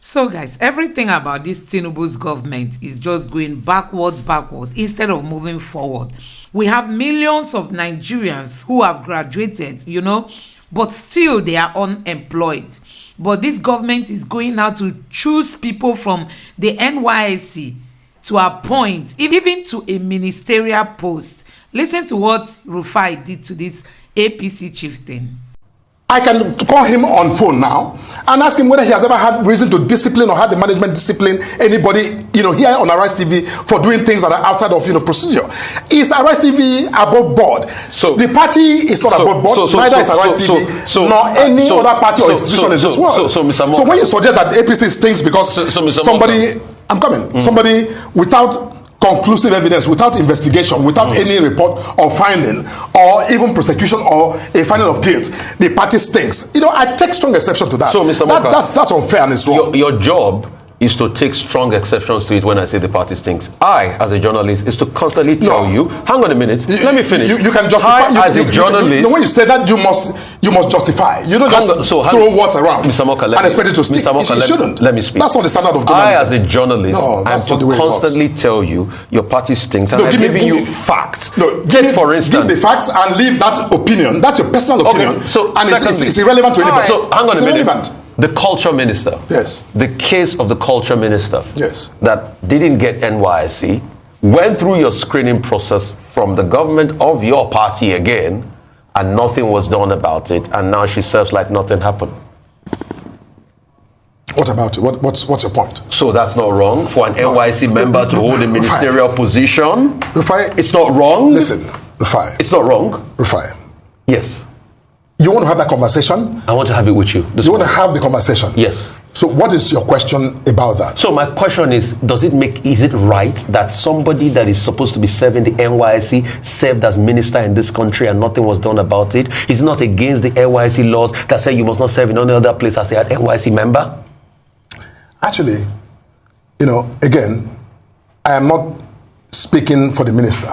So guys, everything about this Tinubu's government is just going backward, instead of moving forward. We have millions of Nigerians who have graduated, but still they are unemployed. But this government is going now to choose people from the NYSC to appoint, even to a ministerial post. Listen to what Rufai did to this APC chieftain. I can call him on phone now and ask him whether he has ever had reason to discipline or had the management discipline anybody, here on Arise TV for doing things that are outside of, procedure. Is Arise TV above board? So the party is not above board. Neither is Arise TV, nor any other party or institution in this world. So when you suggest that APC stinks because somebody, I'm coming, somebody without conclusive evidence, without investigation, without any report or finding or even prosecution or a finding of guilt, the party stinks. I take strong exception to that. So, Mr. Morka, that's unfair and it's wrong. Your job is to take strong exceptions to it when I say the party stinks. I, as a journalist, is to constantly tell you, hang on a minute, let me finish. You can justify. As a journalist, when you say that, you must justify. You don't just throw words around Mr. Morka, and expect it to stick. Mr. Morka, you shouldn't. Let me speak. That's not the standard of journalism. I, as a journalist, I have to constantly tell you your party stinks, and I'm giving you facts. Take, for instance, give the facts and leave that opinion. That's your personal opinion. Okay, so and it's irrelevant to anybody. So hang on a minute. The culture minister. Yes. The case of the culture minister. Yes. That didn't get NYSC, went through your screening process from the government of your party again, and nothing was done about it, and now she serves like nothing happened. What about it? What's your point? So that's not wrong for an NYSC member to hold a ministerial position? Rufai, it's not wrong? Listen, Rufai. It's not wrong? Rufai. Yes. You want to have that conversation? I want to have it with you. You want to have the conversation? Yes. So what is your question about that? So my question is it right that somebody that is supposed to be serving the NYSC served as minister in this country and nothing was done about it? Is it not against the NYSC laws that say you must not serve in any other place as an NYSC member? Actually, again, I am not speaking for the minister.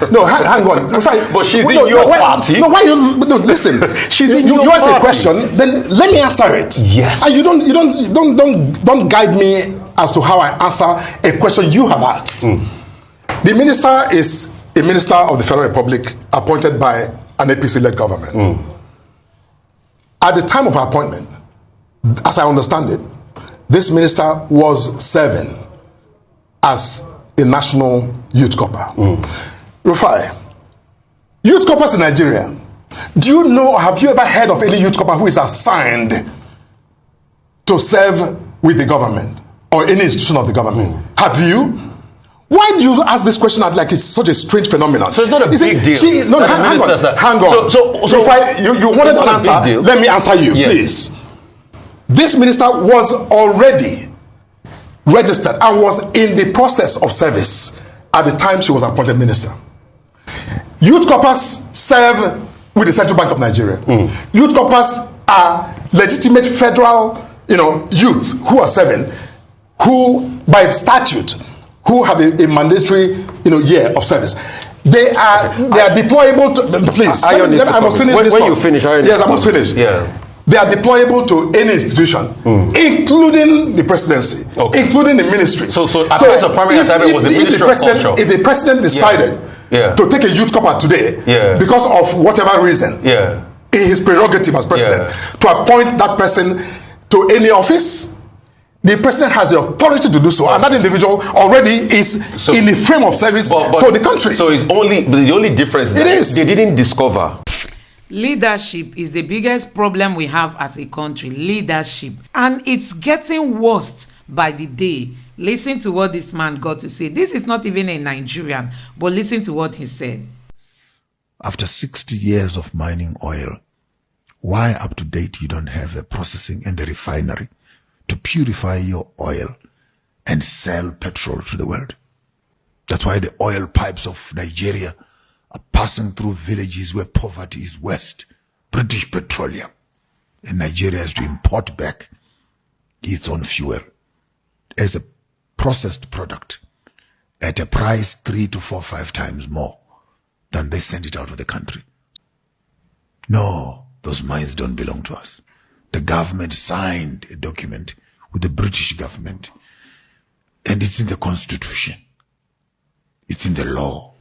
No, hang on. But she's in your party. Listen. She's in your party. You ask a question, then let me answer it. Yes. And you don't guide me as to how I answer a question you have asked. The minister is a minister of the Federal Republic appointed by an APC-led government. At the time of her appointment, as I understand it, this minister was serving as a national youth corper. Rufai, youth corpers in Nigeria, have you ever heard of any youth corper who is assigned to serve with the government or any institution of the government? Have you? Why do you ask this question like it's such a strange phenomenon? So it's not a big deal. Hang on. So Rufai, you wanted an answer. Let me answer you, please. This minister was already registered and was in the process of service at the time she was appointed minister. Youth corpers serve with the Central Bank of Nigeria. Youth corpers are legitimate federal, youth who are serving, who by statute, who have a mandatory, year of service. They are deployable to. Please, I must finish this. When you finish, yes, I must finish. Yeah. They are deployable to any institution, including the presidency, including the ministry. So at the primary assignment was the Ministry of Culture. If the president decided to take a youth corper today, because of whatever reason, in his prerogative as president, to appoint that person to any office, the president has the authority to do so, and that individual already is in the frame of service to the country. So the only difference is they didn't discover. Leadership is the biggest problem we have as a country. Leadership. And it's getting worse by the day. Listen to what this man got to say. This is not even a Nigerian, but listen to what he said. After 60 years of mining oil, why up to date you don't have a processing and a refinery to purify your oil and sell petrol to the world? That's why the oil pipes of Nigeria are passing through villages where poverty is worst. British Petroleum. And Nigeria has to import back its own fuel as a processed product at a price 3 to 4, 5 times more than they send it out of the country. No, those mines don't belong to us. The government signed a document with the British government. And it's in the constitution. It's in the law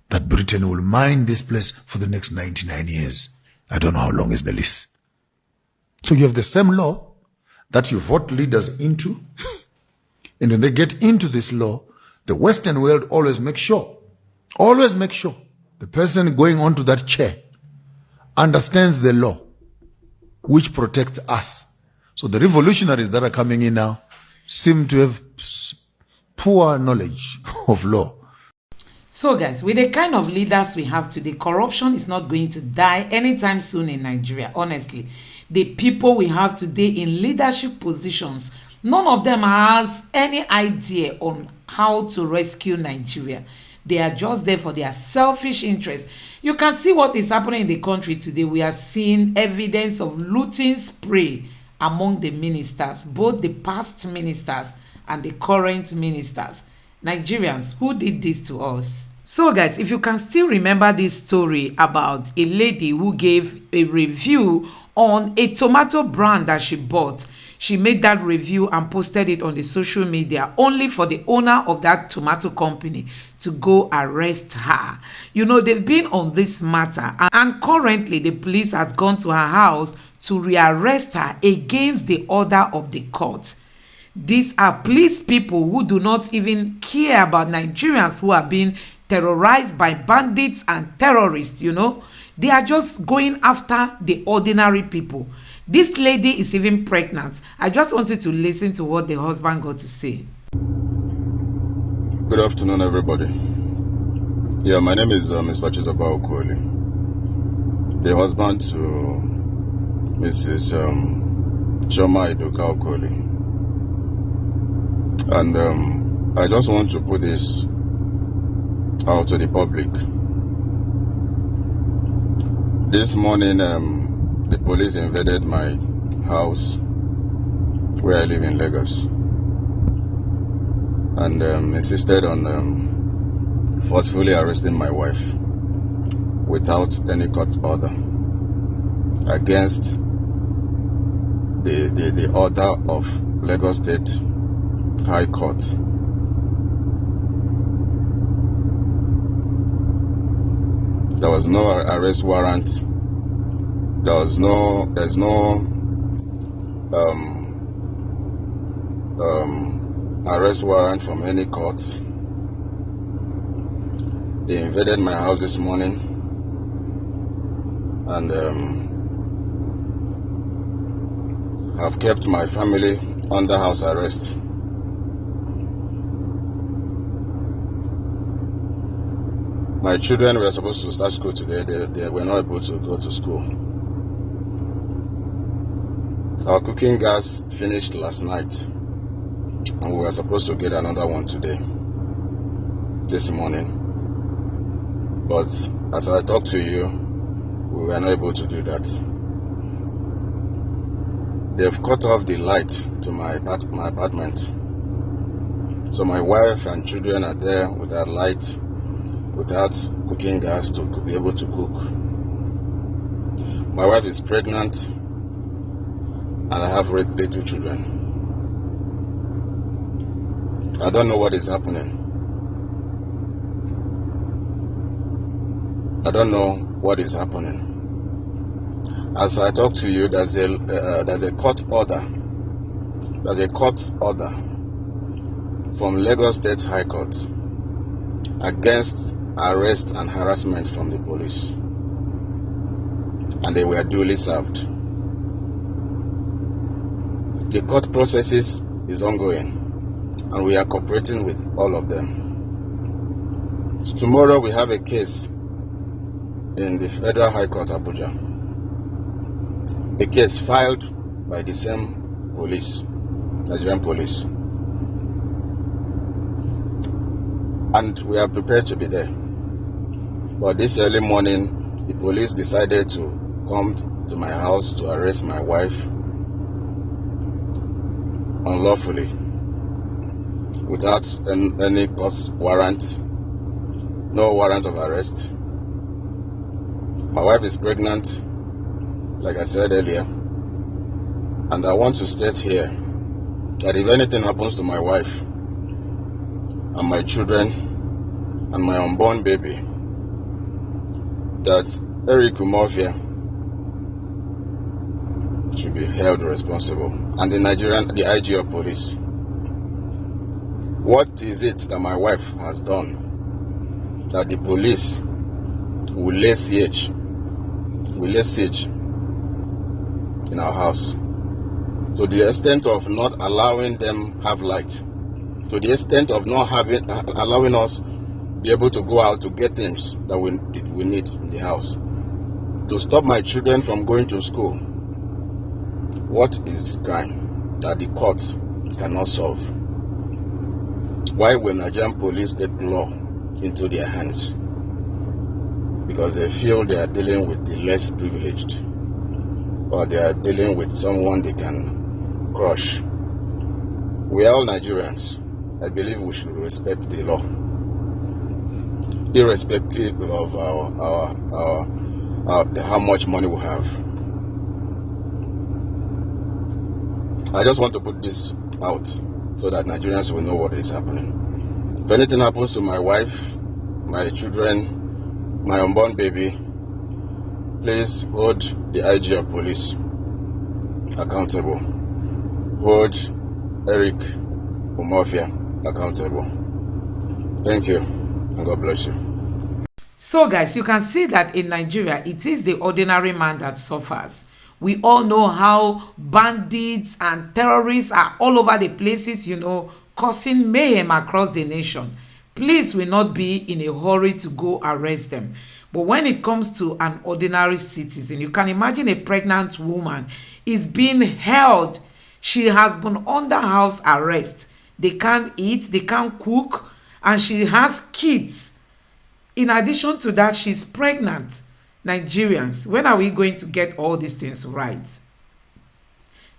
that Britain will mine this place for the next 99 years. I don't know how long is the lease. So you have the same law that you vote leaders into. And when they get into this law, the Western world always make sure the person going onto that chair understands the law which protects us. So the revolutionaries that are coming in now seem to have poor knowledge of law. So guys, with the kind of leaders we have today, corruption is not going to die anytime soon in Nigeria, honestly. The people we have today in leadership positions, none of them has any idea on how to rescue Nigeria. They are just there for their selfish interests. You can see what is happening in the country today. We are seeing evidence of looting spree among the ministers, both the past ministers and the current ministers. Nigerians, who did this to us? So guys, if you can still remember this story about a lady who gave a review on a tomato brand that she bought. She made that review and posted it on the social media only for the owner of that tomato company to go arrest her. You know, they've been on this matter, and currently the police has gone to her house to rearrest her against the order of the court. These are police people who do not even care about Nigerians who are being terrorized by bandits and terrorists, you know. They are just going after the ordinary people. This lady is even pregnant. I just wanted to listen to what the husband got to say. Good afternoon, everybody. Yeah, my name is Mr. Chizoba Okoli, the husband to Mrs. Choma Idoka Okoli. And I just want to put this out to the public. This morning, the police invaded my house where I live in Lagos and insisted on forcefully arresting my wife without any court order against the order of Lagos State High Court. There was no arrest warrant. There's no arrest warrant from any court. They invaded my house this morning and have kept my family under house arrest. My children were supposed to start school today. They were not able to go to school. Our cooking gas finished last night, and we were supposed to get another one today, this morning. But as I talked to you, we were not able to do that. They've cut off the light to my apartment. So my wife and children are there without light, without cooking gas to be able to cook. My wife is pregnant and I have little children. I don't know what is happening. I don't know what is happening. As I talk to you, there's a court order. There's a court order from Lagos State High Court against arrest and harassment from the police, and they were duly served. The court processes is ongoing, and we are cooperating with all of them. Tomorrow we have a case in the Federal High Court, Abuja. A case filed by the same police, Nigerian police. And we are prepared to be there. But this early morning, the police decided to come to my house to arrest my wife unlawfully, without any court warrant, no warrant of arrest. My wife is pregnant, like I said earlier, and I want to state here that if anything happens to my wife and my children and my unborn baby, that Eric Umofia should be held responsible, and the IG of police. What is it that my wife has done that the police will lay siege in our house, to the extent of not allowing them have light, to the extent of not allowing us be able to go out to get things that we need in the house, to stop my children from going to school? What is crime that the courts cannot solve? Why will Nigerian police take law into their hands? Because they feel they are dealing with the less privileged, or they are dealing with someone they can crush. We are all Nigerians. I believe we should respect the law, irrespective of how much money we have. I just want to put this out so that Nigerians will know what is happening. If anything happens to my wife, my children, my unborn baby, please hold the IG of police accountable. Hold Eric Umofia accountable. Thank you, and God bless you. So guys, you can see that in Nigeria, it is the ordinary man that suffers. We all know how bandits and terrorists are all over the places, causing mayhem across the nation. Please, will not be in a hurry to go arrest them. But when it comes to an ordinary citizen, you can imagine a pregnant woman is being held. She has been under house arrest. They can't eat, they can't cook, and she has kids. In addition to that, she's pregnant. Nigerians, when are we going to get all these things right?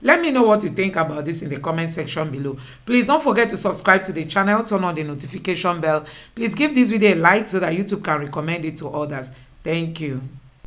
Let me know what you think about this in the comment section below. Please don't forget to subscribe to the channel, turn on the notification bell. Please give this video a like so that YouTube can recommend it to others. Thank you.